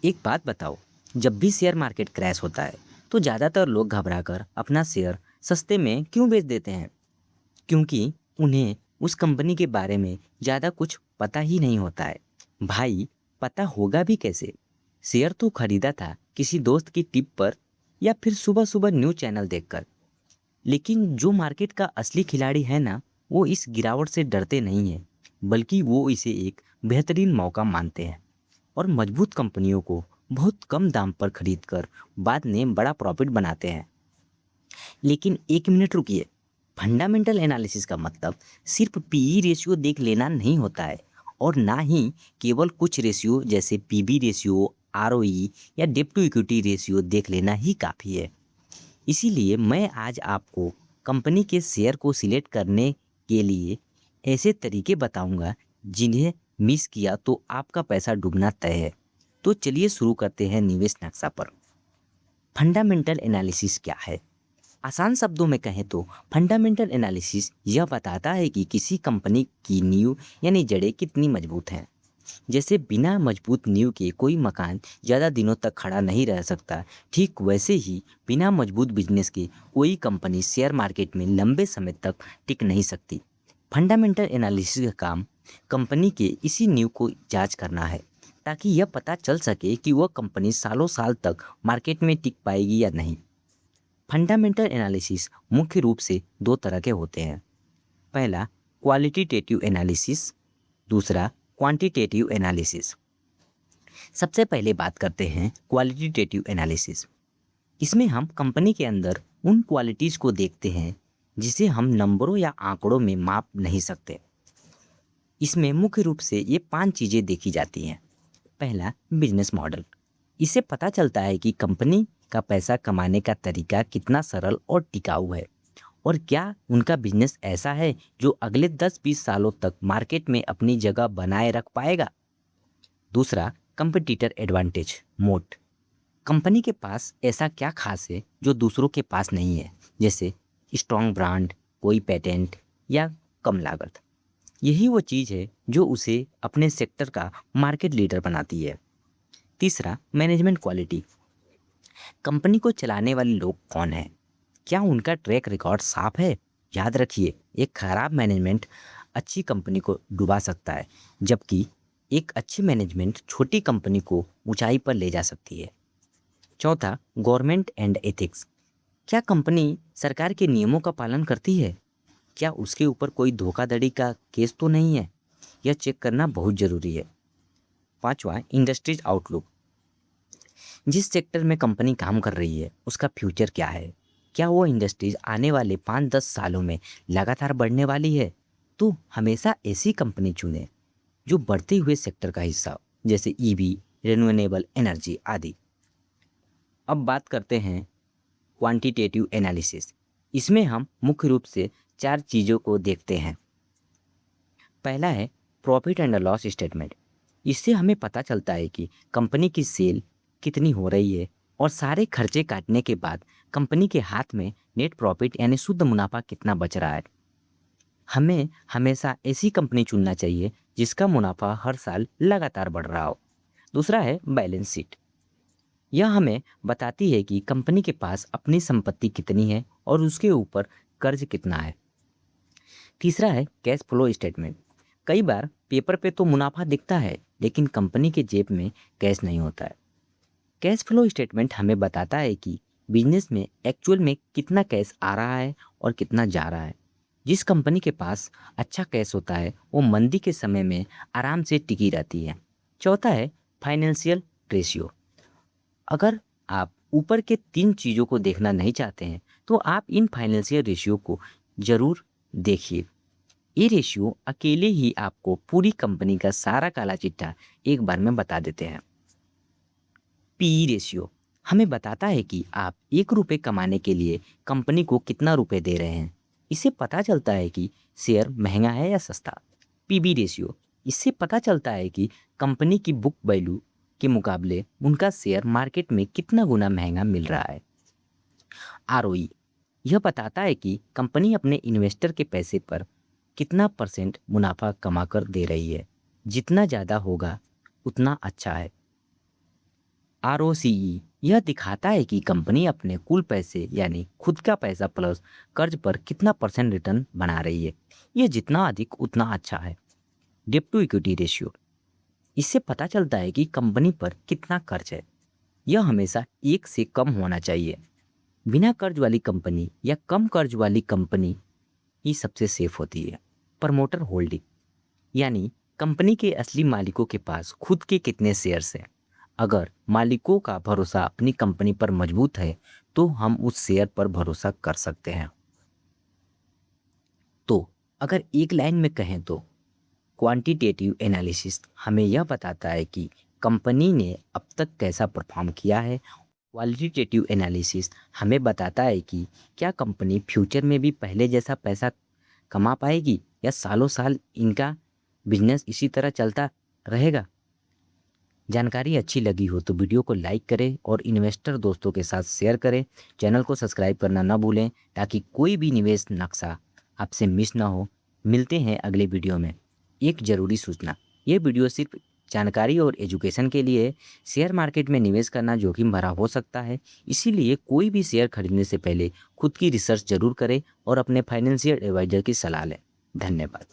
एक बात बताओ, जब भी शेयर मार्केट क्रैश होता है, तो ज़्यादातर लोग घबराकर अपना शेयर सस्ते में क्यों बेच देते हैं? क्योंकि उन्हें उस कंपनी के बारे में ज़्यादा कुछ पता ही नहीं होता है। भाई, पता होगा भी कैसे? शेयर तो खरीदा था किसी दोस्त की टिप पर या फिर सुबह-सुबह न्यूज़ चैनल देखकर। लेकिन जो मार्केट का असली खिलाड़ी है ना, वो इस गिरावट से डरते नहीं हैं, बल्कि वो इसे एक बेहतरीन मौका मानते हैं और मजबूत कंपनियों को बहुत कम दाम पर खरीदकर बाद में बड़ा प्रॉफिट बनाते हैं। लेकिन एक मिनट रुकिए, फंडामेंटल एनालिसिस का मतलब सिर्फ पीई रेशियो देख लेना नहीं होता है और ना ही केवल कुछ रेशियो जैसे पीबी रेशियो, आरओई या डेब्ट टू इक्विटी रेशियो देख लेना ही काफ़ी है। इसीलिए मैं आज आपको कंपनी के शेयर को सिलेक्ट करने के लिए ऐसे तरीके बताऊंगा जिन्हें मिस किया तो आपका पैसा डूबना तय है। तो चलिए शुरू करते हैं निवेश नक्शा पर। फंडामेंटल एनालिसिस क्या है? आसान शब्दों में कहें तो फंडामेंटल एनालिसिस यह बताता है कि किसी कंपनी की नींव यानी जड़ें कितनी मजबूत हैं। जैसे बिना मजबूत नींव के कोई मकान ज़्यादा दिनों तक खड़ा नहीं रह सकता, ठीक वैसे ही बिना मजबूत बिजनेस के कोई कंपनी शेयर मार्केट में लंबे समय तक टिक नहीं सकती। फंडामेंटल एनालिसिस का काम कंपनी के इसी नींव को जांच करना है, ताकि यह पता चल सके कि वह कंपनी सालों साल तक मार्केट में टिक पाएगी या नहीं। फंडामेंटल एनालिसिस मुख्य रूप से दो तरह के होते हैं। पहला, क्वालिटेटिव एनालिसिस। दूसरा, क्वांटिटेटिव एनालिसिस। सबसे पहले बात करते हैं क्वालिटेटिव एनालिसिस। इसमें हम कंपनी के अंदर उन क्वालिटीज़ को देखते हैं जिसे हम नंबरों या आंकड़ों में माप नहीं सकते। इसमें मुख्य रूप से ये 5 चीज़ें देखी जाती हैं। पहला, बिजनेस मॉडल। इससे पता चलता है कि कंपनी का पैसा कमाने का तरीका कितना सरल और टिकाऊ है और क्या उनका बिजनेस ऐसा है जो अगले 10-20 सालों तक मार्केट में अपनी जगह बनाए रख पाएगा। दूसरा, कंपटीटर एडवांटेज, मोट। कंपनी के पास ऐसा क्या खास है जो दूसरों के पास नहीं है, जैसे स्ट्रॉन्ग ब्रांड, कोई पेटेंट या कम लागत। यही वो चीज़ है जो उसे अपने सेक्टर का मार्केट लीडर बनाती है। तीसरा, मैनेजमेंट क्वालिटी। कंपनी को चलाने वाले लोग कौन हैं? क्या उनका ट्रैक रिकॉर्ड साफ है? याद रखिए, एक खराब मैनेजमेंट अच्छी कंपनी को डुबा सकता है, जबकि एक अच्छी मैनेजमेंट छोटी कंपनी को ऊंचाई पर ले जा सकती है। चौथा, गवर्नमेंट एंड एथिक्स। क्या कंपनी सरकार के नियमों का पालन करती है? क्या उसके ऊपर कोई धोखाधड़ी का केस तो नहीं है? यह चेक करना बहुत ज़रूरी है। पांचवा, इंडस्ट्रीज आउटलुक। जिस सेक्टर में कंपनी काम कर रही है उसका फ्यूचर क्या है? क्या वो इंडस्ट्रीज आने वाले 5-10 सालों में लगातार बढ़ने वाली है? तो हमेशा ऐसी कंपनी चुनें जो बढ़ते हुए सेक्टर का हिस्सा हो, जैसे ईवी, रिन्यूएबल एनर्जी आदि। अब बात करते हैं क्वांटिटेटिव एनालिसिस। इसमें हम मुख्य रूप से 4 चीज़ों को देखते हैं। पहला है प्रॉफिट एंड लॉस स्टेटमेंट। इससे हमें पता चलता है कि कंपनी की सेल कितनी हो रही है और सारे खर्चे काटने के बाद कंपनी के हाथ में नेट प्रॉफिट यानी शुद्ध मुनाफा कितना बच रहा है। हमें हमेशा ऐसी कंपनी चुनना चाहिए जिसका मुनाफा हर साल लगातार बढ़ रहा हो। दूसरा है बैलेंस शीट। यह हमें बताती है कि कंपनी के पास अपनी संपत्ति कितनी है और उसके ऊपर कर्ज कितना है। तीसरा है कैश फ्लो स्टेटमेंट। कई बार पेपर पे तो मुनाफा दिखता है, लेकिन कंपनी के जेब में कैश नहीं होता है। कैश फ्लो स्टेटमेंट हमें बताता है कि बिजनेस में एक्चुअल में कितना कैश आ रहा है और कितना जा रहा है। जिस कंपनी के पास अच्छा कैश होता है वो मंदी के समय में आराम से टिकी रहती है। चौथा है फाइनेंशियल रेशियो। अगर आप ऊपर के 3 चीज़ों को देखना नहीं चाहते हैं तो आप इन फाइनेंशियल रेशियो को ज़रूर देखिए। ये रेशियो अकेले ही आपको पूरी कंपनी का सारा काला चिट्ठा एक बार में बता देते हैं। पीई रेशियो हमें बताता है कि आप 1 रुपए कमाने के लिए कंपनी को कितना रुपए दे रहे हैं। इससे पता चलता है कि शेयर महंगा है या सस्ता। पीबी रेशियो, इससे पता चलता है कि कंपनी की बुक वैल्यू के मुकाबले उनका शेयर मार्केट में कितना गुना महंगा मिल रहा है। आरओई, यह बताता है कि कंपनी अपने इन्वेस्टर के पैसे पर कितना परसेंट मुनाफा कमा कर दे रही है। जितना ज़्यादा होगा उतना अच्छा है। ROCE यह दिखाता है कि कंपनी अपने कुल पैसे यानी खुद का पैसा प्लस कर्ज पर कितना % रिटर्न बना रही है। ये जितना अधिक उतना अच्छा है। डेब्ट टू इक्विटी रेशियो, इससे पता चलता है कि कंपनी पर कितना कर्ज है। यह हमेशा 1 से कम होना चाहिए। बिना कर्ज वाली कंपनी या कम कर्ज वाली कंपनी ही सबसे सेफ होती है। प्रमोटर होल्डिंग, यानी कंपनी के असली मालिकों के पास खुद के कितने शेयर्स हैं। अगर मालिकों का भरोसा अपनी कंपनी पर मजबूत है तो हम उस शेयर पर भरोसा कर सकते हैं। तो अगर एक लाइन में कहें तो क्वांटिटेटिव एनालिसिस हमें यह बताता है कि कंपनी ने अब तक कैसा परफॉर्म किया है। क्वालिटेटिव एनालिसिस हमें बताता है कि क्या कंपनी फ्यूचर में भी पहले जैसा पैसा कमा पाएगी या सालों साल इनका बिजनेस इसी तरह चलता रहेगा। जानकारी अच्छी लगी हो तो वीडियो को लाइक करें और इन्वेस्टर दोस्तों के साथ शेयर करें। चैनल को सब्सक्राइब करना ना भूलें ताकि कोई भी निवेश नक्शा आपसे मिस ना हो। मिलते हैं अगले वीडियो में। एक ज़रूरी सूचना, ये वीडियो सिर्फ जानकारी और एजुकेशन के लिए है। शेयर मार्केट में निवेश करना जोखिम भरा हो सकता है, इसीलिए कोई भी शेयर खरीदने से पहले खुद की रिसर्च जरूर करें और अपने फाइनेंशियल एडवाइजर की सलाह लें। धन्यवाद।